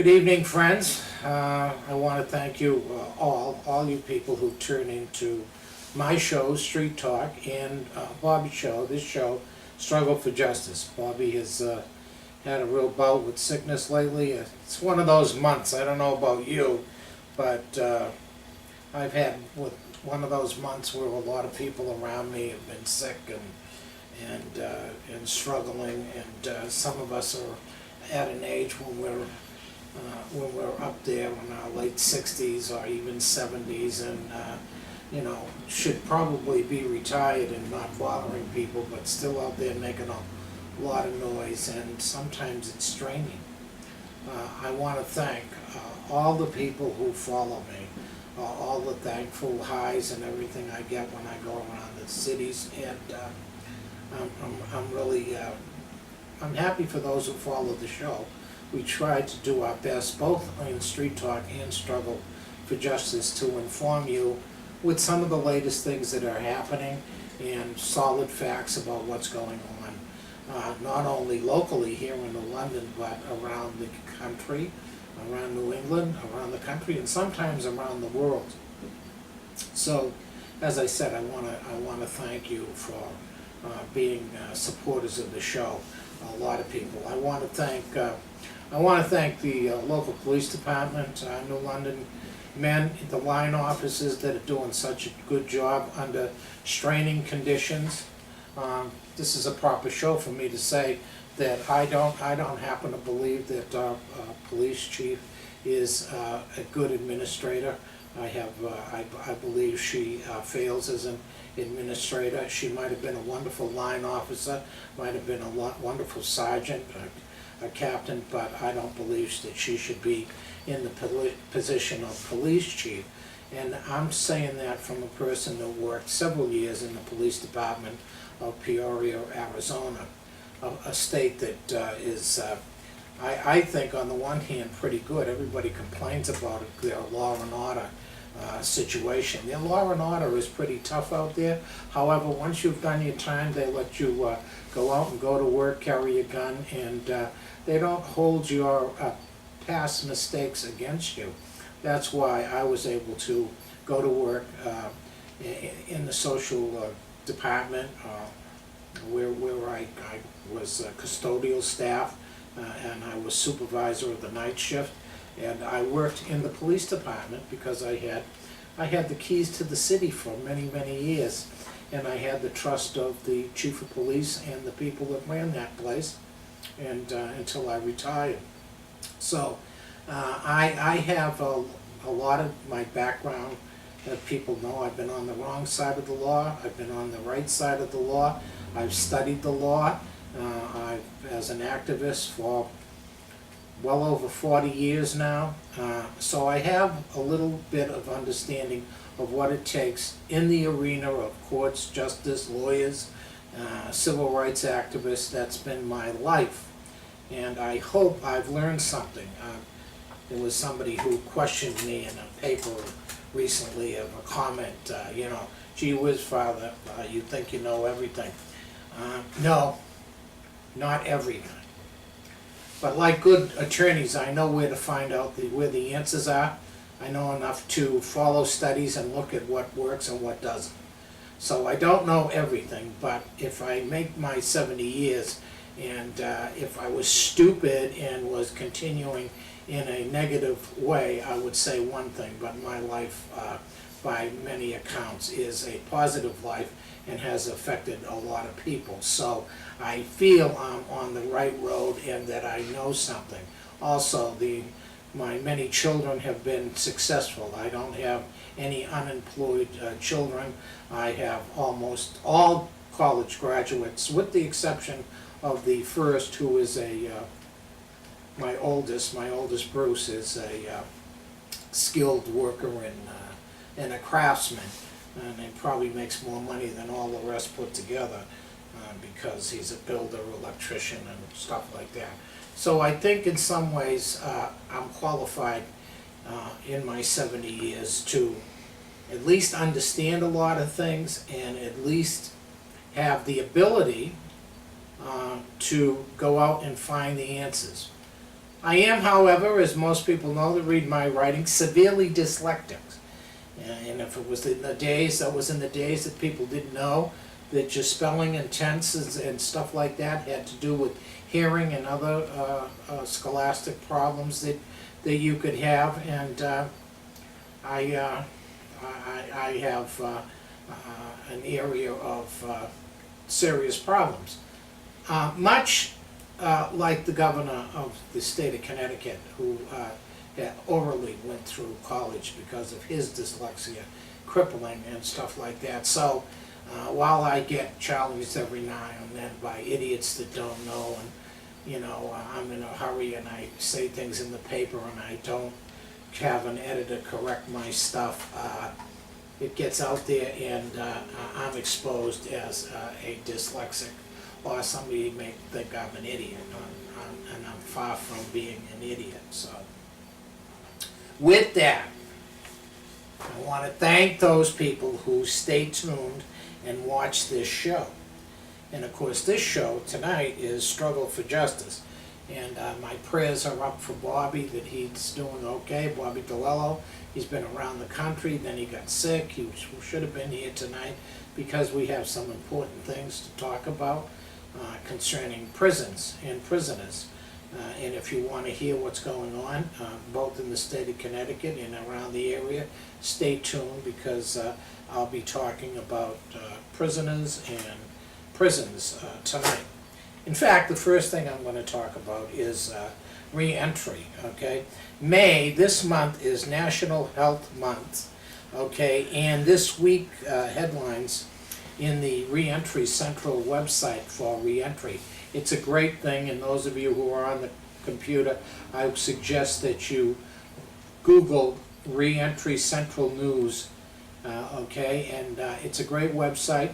Good evening, friends. I want to thank you all you people who tune into my show, Street Talk, and Bobby's show, this show, Struggle for Justice. Bobby has had a real bout with sickness lately. It's one of those months, I don't know about you, but I've had one of those months where a lot of people around me have been sick and struggling, and some of us are at an age when we're up there in our late 60s or even 70s, and should probably be retired and not bothering people, but still out there making a lot of noise, and sometimes it's draining. I want to thank all the people who follow me, all the thankful highs and everything I get when I go around the cities, and I'm really I'm happy for those who follow the show. We try to do our best, both in Street Talk and Struggle for Justice, to inform you with some of the latest things that are happening and solid facts about what's going on, not only locally here in London, but around the country, around New England, around the country, and sometimes around the world. So, as I said, I want to thank you for being supporters of the show. A lot of people. I want to thank the local police department, New London men, the line officers that are doing such a good job under straining conditions. This is a proper show for me to say that I don't happen to believe that our police chief is a good administrator. I believe she fails as an administrator. She might have been a wonderful line officer, might have been a wonderful sergeant, a captain, but I don't believe that she should be in the position of police chief. And I'm saying that from a person that worked several years in the police department of Peoria, Arizona, a state that is, I think, on the one hand, pretty good. Everybody complains about it, their law and order situation. Their law and order is pretty tough out there. However, once you've done your time, they let you go out and go to work, carry a gun, and they don't hold your past mistakes against you. That's why I was able to go to work in the social department where I was custodial staff, and I was supervisor of the night shift. And I worked in the police department because I had the keys to the city for many, many years, and I had the trust of the chief of police and the people that ran that place, and until I retired. So I have a lot of my background that people know. I've been on the wrong side of the law. I've been on the right side of the law. I've studied the law. As an activist for well over 40 years now, so I have a little bit of understanding of what it takes in the arena of courts, justice, lawyers, civil rights activists. That's been my life, and I hope I've learned something. There was somebody who questioned me in a paper recently of a comment, gee whiz, Father, you think you know everything. No, not everything. But like good attorneys, I know where to find out where the answers are. I know enough to follow studies and look at what works and what doesn't. So I don't know everything, but if I make my 70 years, and if I was stupid and was continuing in a negative way, I would say one thing, but my life, by many accounts, is a positive life and has affected a lot of people. So I feel I'm on the right road and that I know something. Also, my many children have been successful. I don't have any unemployed children. I have almost all college graduates, with the exception of the first, who is my oldest Bruce, is a skilled worker and a craftsman, and he probably makes more money than all the rest put together because he's a builder, electrician, and stuff like that. So I think in some ways I'm qualified in my 70 years to at least understand a lot of things and at least have the ability to go out and find the answers. I am, however, as most people know that read my writing, severely dyslexic. And if it was in the days, that was in the days that people didn't know that your spelling and tenses and stuff like that had to do with hearing and other scholastic problems that you could have. And I have an area of serious problems. Much like the governor of the state of Connecticut, who orally went through college because of his dyslexia, crippling and stuff like that. So while I get challenged every now and then by idiots that don't know, and you know, I'm in a hurry and I say things in the paper and I don't have an editor correct my stuff, it gets out there and I'm exposed as a dyslexic, or somebody may think I'm an idiot, and I'm far from being an idiot. So with that, I want to thank those people who stay tuned and watch this show. And of course, this show tonight is Struggle for Justice. And my prayers are up for Bobby, that he's doing okay. Bobby DeLello, he's been around the country, then he got sick. He should have been here tonight because we have some important things to talk about concerning prisons and prisoners. And if you want to hear what's going on, both in the state of Connecticut and around the area, stay tuned, because I'll be talking about prisoners and prisons tonight. In fact, the first thing I'm going to talk about is reentry, okay? May, this month, is National Health Month, okay? And this week, headlines in the Reentry Central website for reentry. It's a great thing, and those of you who are on the computer, I would suggest that you Google Reentry Central News, okay? And it's a great website.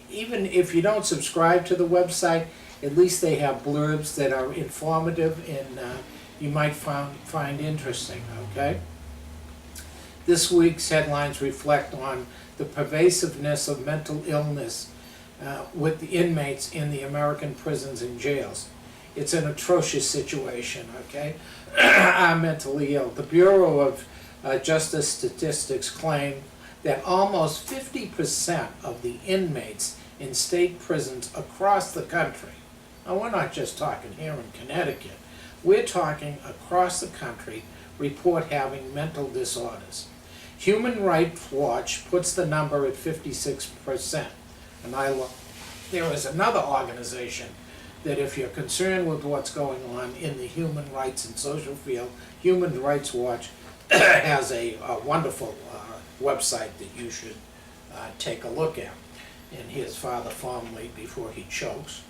Even if you don't subscribe to the website, at least they have blurbs that are informative and you might find interesting, okay? This week's headlines reflect on the pervasiveness of mental illness with the inmates in the American prisons and jails. It's an atrocious situation, okay? Are mentally ill. The Bureau of Justice Statistics claim that almost 50% of the inmates in state prisons across the country, now we're not just talking here in Connecticut, we're talking across the country, report having mental disorders. Human Rights Watch puts the number at 56%. And there is another organization that, if you're concerned with what's going on in the human rights and social field, Human Rights Watch has a wonderful website that you should take a look at. And here's Father Fomley before he chokes.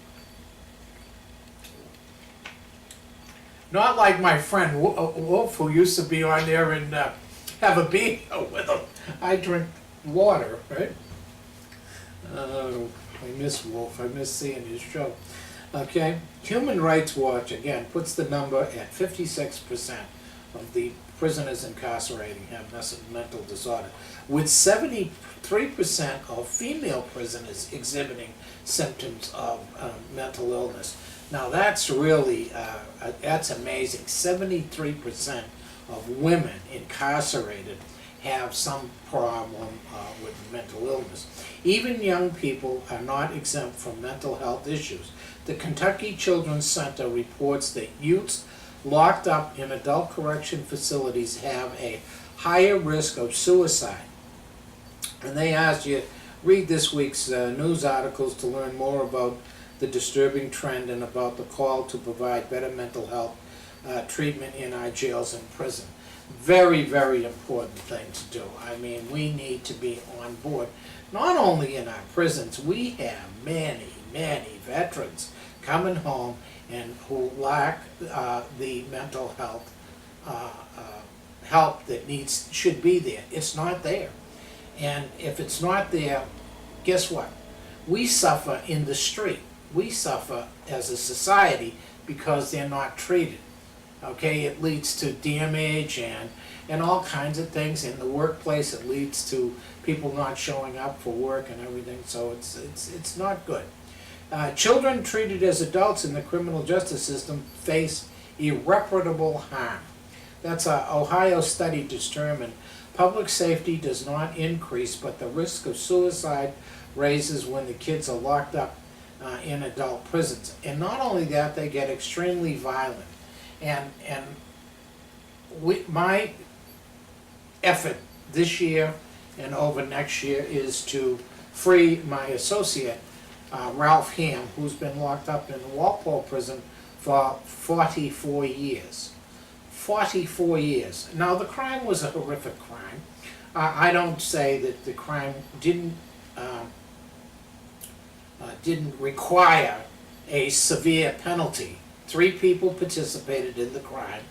Not like my friend Wolf, who used to be on there and have a beer with him. I drink water, right? I miss Wolf. I miss seeing his show. Okay, Human Rights Watch, again, puts the number at 56% of the prisoners incarcerated have mental disorder, with 73% of female prisoners exhibiting symptoms of mental illness. Now that's really, that's amazing. 73% of women incarcerated have some problem with mental illness. Even young people are not exempt from mental health issues. The Kentucky Children's Center reports that youths locked up in adult correction facilities have a higher risk of suicide. And they asked you, read this week's news articles to learn more about the disturbing trend and about the call to provide better mental health treatment in our jails and prison. Very, very important thing to do. I mean, we need to be on board. Not only in our prisons, we have many, many veterans coming home and who lack the mental health help that should be there. It's not there. And if it's not there, guess what? We suffer in the street. We suffer as a society because they're not treated. Okay, it leads to damage and all kinds of things in the workplace. It leads to people not showing up for work and everything. So it's not good. Children treated as adults in the criminal justice system face irreparable harm. That's a Ohio study determined public safety does not increase, but the risk of suicide raises when the kids are locked up in adult prisons. And not only that, they get extremely violent. And my effort this year and over next year is to free my associate, Ralph Ham, who's been locked up in the Walpole prison for 44 years. 44 years. Now, the crime was a horrific crime. I don't say that the crime didn't require a severe penalty. 3 people participated in the crime,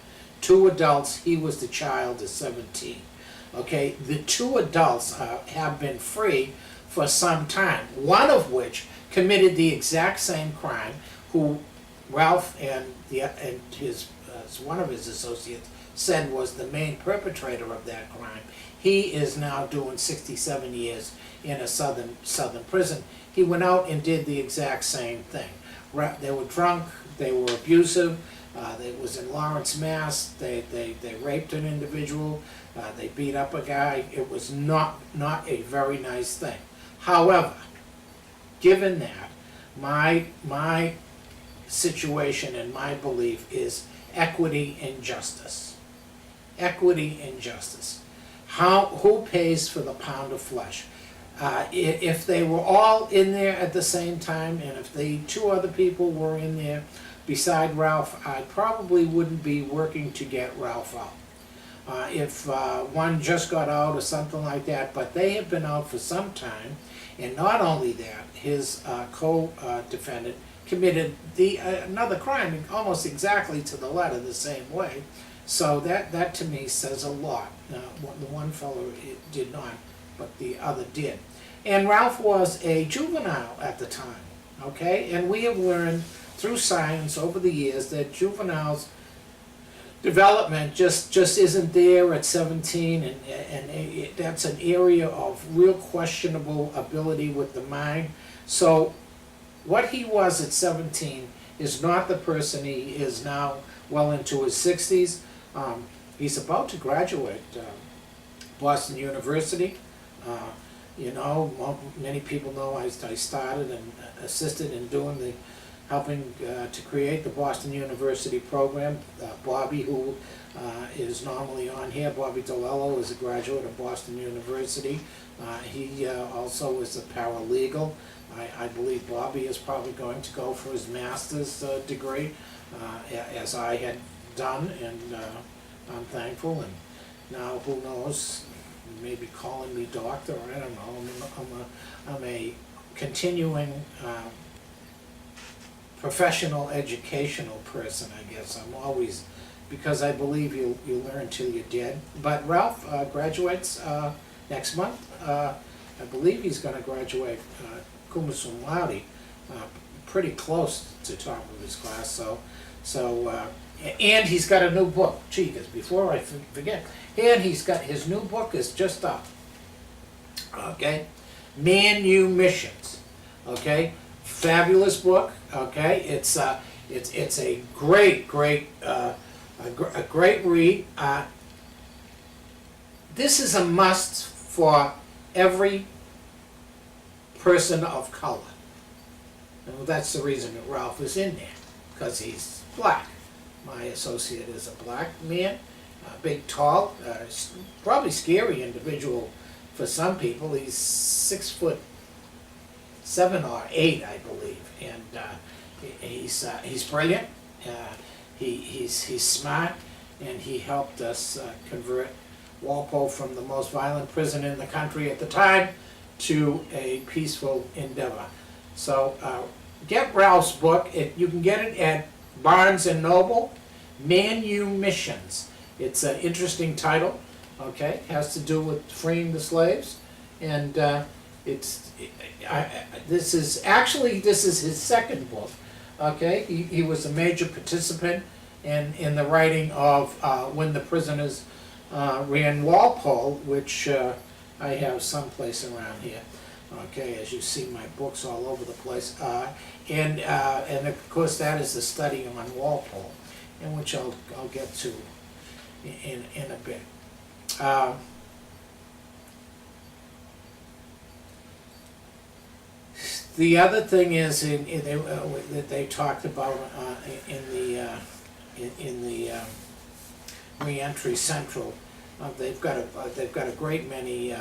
2 adults, he was the child of 17. Okay, the 2 adults have been free for some time, one of which committed the exact same crime, who Ralph and his one of his associates said was the main perpetrator of that crime. He is now doing 67 years in a southern prison. He went out and did the exact same thing. They were drunk, they were abusive, it was in Lawrence, Mass. They raped an individual, they beat up a guy. It was not a very nice thing. However, given that, my situation and my belief is equity and justice. Equity and justice. Who pays for the pound of flesh? If they were all in there at the same time, and if the 2 other people were in there beside Ralph, I probably wouldn't be working to get Ralph out. If one just got out or something like that, but they have been out for some time, and not only that, his co-defendant committed another crime almost exactly to the letter, the same way. So that to me says a lot. The one fellow did not, but the other did. And Ralph was a juvenile at the time, okay? And we have learned through science over the years that juveniles' development just isn't there at 17, and that's an area of real questionable ability with the mind. So what he was at 17 is not the person he is now, well into his 60s. He's about to graduate Boston University. You know, many people know I started and assisted in doing helping to create the Boston University program. Bobby, who is normally on here, Bobby DeLello, is a graduate of Boston University. He also is a paralegal. I believe Bobby is probably going to go for his master's degree, as I had done, and I'm thankful. And now, who knows, maybe calling me doctor, or I don't know. I'm a continuing professional educational person, I guess. I'm always, because I believe you learn till you're dead. But Ralph graduates next month. I believe he's going to graduate cum laude, pretty close to top of his class. And he's got a new book. Gee, because before I forget, and he's got his new book is just up. Okay, Missions. Okay, fabulous book. Okay, it's a great read. This is a must for every person of color. And that's the reason that Ralph is in there, because he's black. My associate is a black man, big, tall, probably scary individual for some people. He's 6'7" or 8, I believe, and he's brilliant. He's smart, and he helped us convert Walpole from the most violent prison in the country at the time to a peaceful endeavor. So get Ralph's book. You can get it at Barnes and Noble, Missions. It's an interesting title. Okay, has to do with freeing the slaves, and this is his second book. Okay, he was a major participant in the writing of When the Prisoners Ran Walpole, which I have someplace around here. Okay, as you see, my books all over the place, and of course that is the study on Walpole. and which I'll get to in a bit. Uh, the other thing is that they talked about in the reentry central. They've got a great many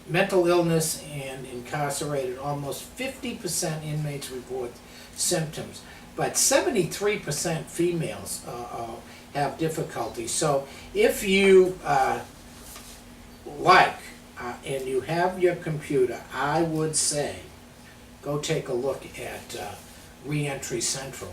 mental illness and incarcerated. Almost 50% inmates report symptoms, but 73% females have difficulty. So if you and you have your computer, I would say go take a look at Reentry Central.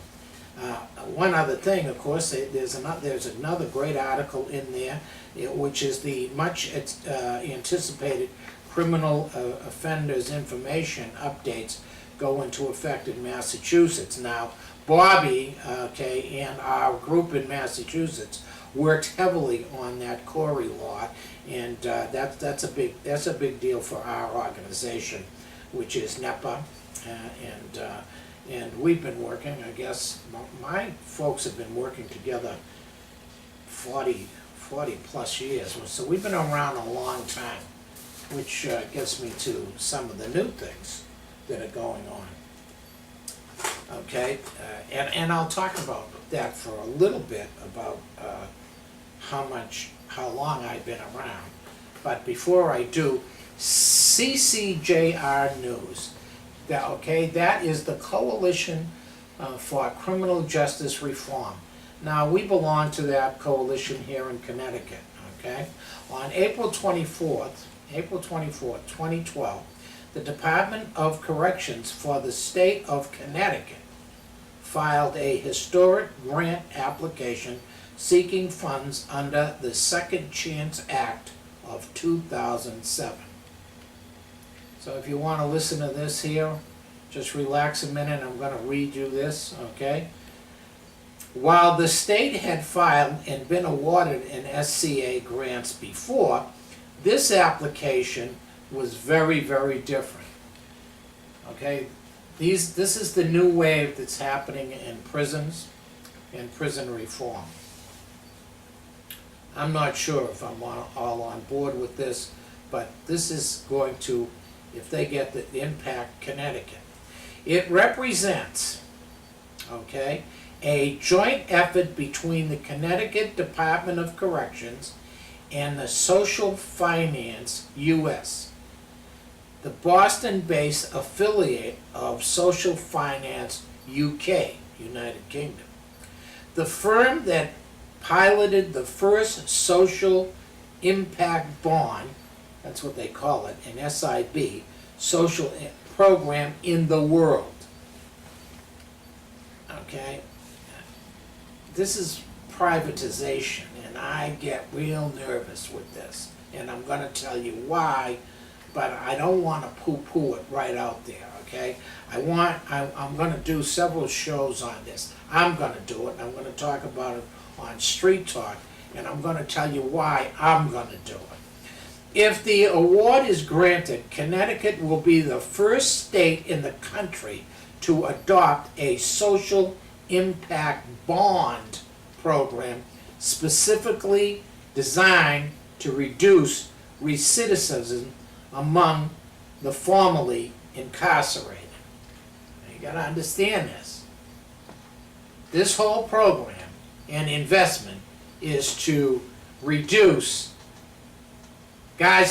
One other thing, of course, there's another great article in there, which is the much anticipated criminal offenders information updates go into effect in Massachusetts. Now, Bobby, and our group in Massachusetts worked heavily on that Corey law, and that's a big deal for our organization, which is NEPA, and we've been working. I guess my folks have been working together 40 plus years, so we've been around a long time, which gets me to some of the new things that are going on. Okay, and I'll talk about that for a little bit, about how long I've been around. But before I do, CCJR News. That is the Coalition for Criminal Justice Reform. Now, we belong to that coalition here in Connecticut, okay? On April 24th, 2012, the Department of Corrections for the state of Connecticut filed a historic grant application seeking funds under the Second Chance Act of 2007. So if you want to listen to this here, just relax a minute. I'm going to read you this, okay? While the state had filed and been awarded an SCA grants before, this application was very, very different. Okay? This is the new wave that's happening in prisons and prison reform. I'm not sure if I'm all on board with this, but this is going to, if they get the impact Connecticut. It represents, okay, a joint effort between the Connecticut Department of Corrections and the Social Finance US, the Boston-based affiliate of Social Finance UK, United Kingdom. The firm that piloted the first social impact bond, that's what they call it, an SIB, social program in the world. Okay? This is privatization, and I get real nervous with this, and I'm going to tell you why, but I don't want to poo-poo it right out there, okay? I'm going to do several shows on this. I'm going to do it, and I'm going to talk about it on Street Talk, and I'm going to tell you why I'm going to do it. If the award is granted, Connecticut will be the first state in the country to adopt a social impact bond program specifically designed to reduce recidivism among the formerly incarcerated. Now, you got to understand this. This whole program and investment is to reduce guys